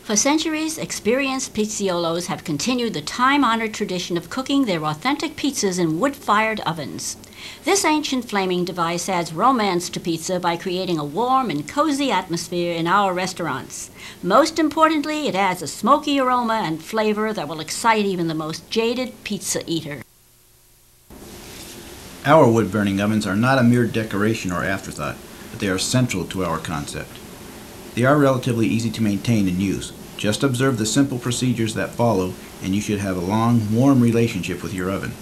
For centuries, experienced pizzaiolos have continued the time-honored tradition of cooking their authentic pizzas in wood-fired ovens. This ancient flaming device adds romance to pizza by creating a warm and cozy atmosphere in our restaurants. Most importantly, it adds a smoky aroma and flavor that will excite even the most jaded pizza eater. Our wood-burning ovens are not a mere decoration or afterthought, but they are central to our concept. They are relatively easy to maintain and use. Just observe the simple procedures that follow, and you should have a long, warm relationship with your oven.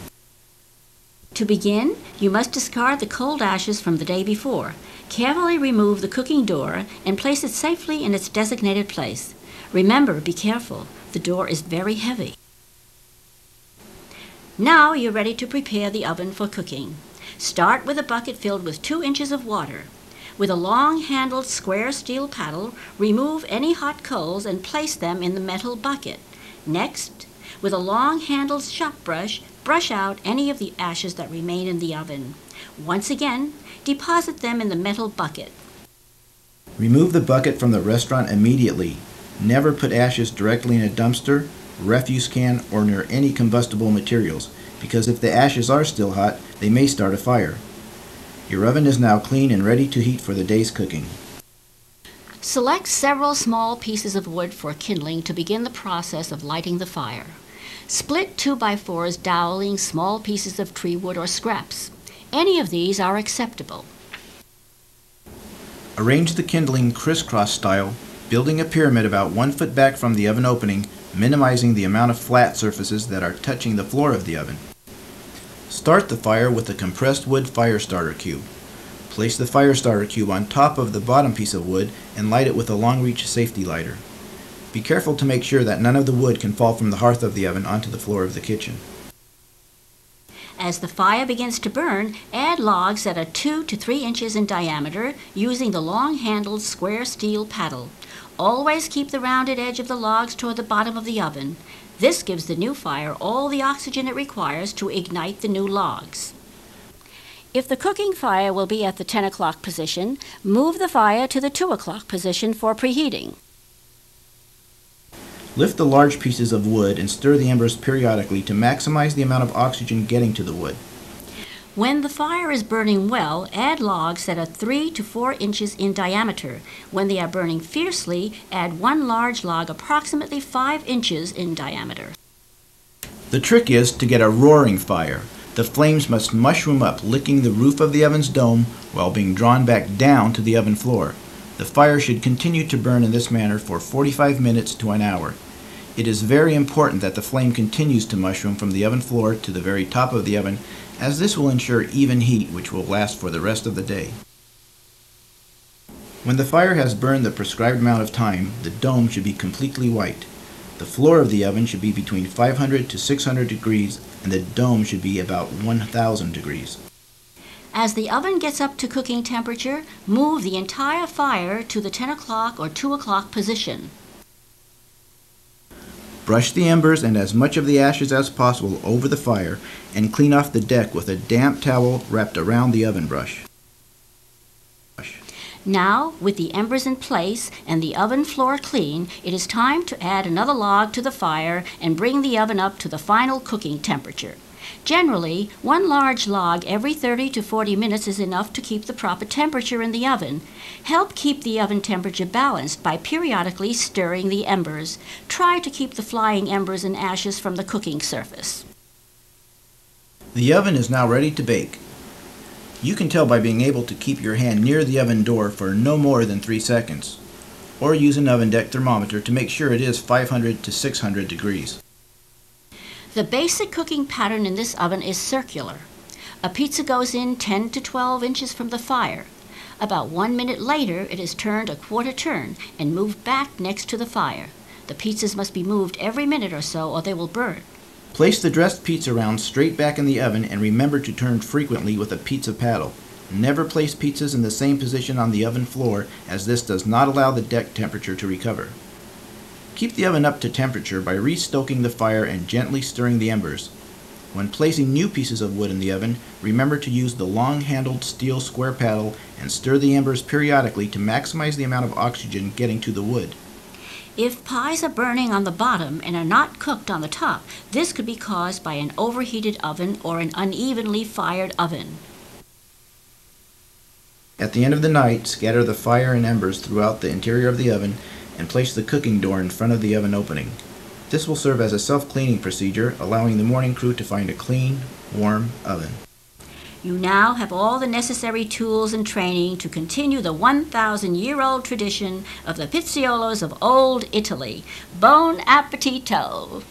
To begin, you must discard the cold ashes from the day before. Carefully remove the cooking door and place it safely in its designated place. Remember, be careful. The door is very heavy. Now you're ready to prepare the oven for cooking. Start with a bucket filled with 2 inches of water. With a long-handled square steel paddle, remove any hot coals and place them in the metal bucket. Next, with a long-handled shop brush, brush out any of the ashes that remain in the oven. Once again, deposit them in the metal bucket. Remove the bucket from the restaurant immediately. Never put ashes directly in a dumpster, refuse can, or near any combustible materials, because if the ashes are still hot, they may start a fire. Your oven is now clean and ready to heat for the day's cooking. Select several small pieces of wood for kindling to begin the process of lighting the fire. Split 2x4s doweling small pieces of tree wood or scraps. Any of these are acceptable. Arrange the kindling crisscross style, building a pyramid about 1 foot back from the oven opening, minimizing the amount of flat surfaces that are touching the floor of the oven. Start the fire with a compressed wood firestarter cube. Place the firestarter cube on top of the bottom piece of wood and light it with a long-reach safety lighter. Be careful to make sure that none of the wood can fall from the hearth of the oven onto the floor of the kitchen. As the fire begins to burn, add logs that are 2 to 3 inches in diameter using the long-handled square steel paddle. Always keep the rounded edge of the logs toward the bottom of the oven. This gives the new fire all the oxygen it requires to ignite the new logs. If the cooking fire will be at the 10 o'clock position, move the fire to the 2 o'clock position for preheating. Lift the large pieces of wood and stir the embers periodically to maximize the amount of oxygen getting to the wood. When the fire is burning well, add logs that are 3 to 4 inches in diameter. When they are burning fiercely, add 1 large log approximately 5 inches in diameter. The trick is to get a roaring fire. The flames must mushroom up, licking the roof of the oven's dome while being drawn back down to the oven floor. The fire should continue to burn in this manner for 45 minutes to an hour. It is very important that the flame continues to mushroom from the oven floor to the very top of the oven, as this will ensure even heat which will last for the rest of the day. When the fire has burned the prescribed amount of time, the dome should be completely white. The floor of the oven should be between 500 to 600 degrees and the dome should be about 1000 degrees. As the oven gets up to cooking temperature, move the entire fire to the 10 o'clock or 2 o'clock position. Brush the embers and as much of the ashes as possible over the fire and clean off the deck with a damp towel wrapped around the oven brush. Now, with the embers in place and the oven floor clean, it is time to add another log to the fire and bring the oven up to the final cooking temperature. Generally, 1 large log every 30 to 40 minutes is enough to keep the proper temperature in the oven. Help keep the oven temperature balanced by periodically stirring the embers. Try to keep the flying embers and ashes from the cooking surface. The oven is now ready to bake. You can tell by being able to keep your hand near the oven door for no more than 3 seconds, or use an oven deck thermometer to make sure it is 500 to 600 degrees. The basic cooking pattern in this oven is circular. A pizza goes in 10 to 12 inches from the fire. About 1 minute later, it is turned a quarter turn and moved back next to the fire. The pizzas must be moved every minute or so or they will burn. Place the dressed pizza rounds straight back in the oven and remember to turn frequently with a pizza paddle. Never place pizzas in the same position on the oven floor, as this does not allow the deck temperature to recover. Keep the oven up to temperature by restoking the fire and gently stirring the embers. When placing new pieces of wood in the oven, remember to use the long-handled steel square paddle and stir the embers periodically to maximize the amount of oxygen getting to the wood. If pies are burning on the bottom and are not cooked on the top, this could be caused by an overheated oven or an unevenly fired oven. At the end of the night, scatter the fire and embers throughout the interior of the oven and place the cooking door in front of the oven opening. This will serve as a self-cleaning procedure, allowing the morning crew to find a clean, warm oven. You now have all the necessary tools and training to continue the 1,000-year-old tradition of the pizziolos of old Italy. Buon appetito!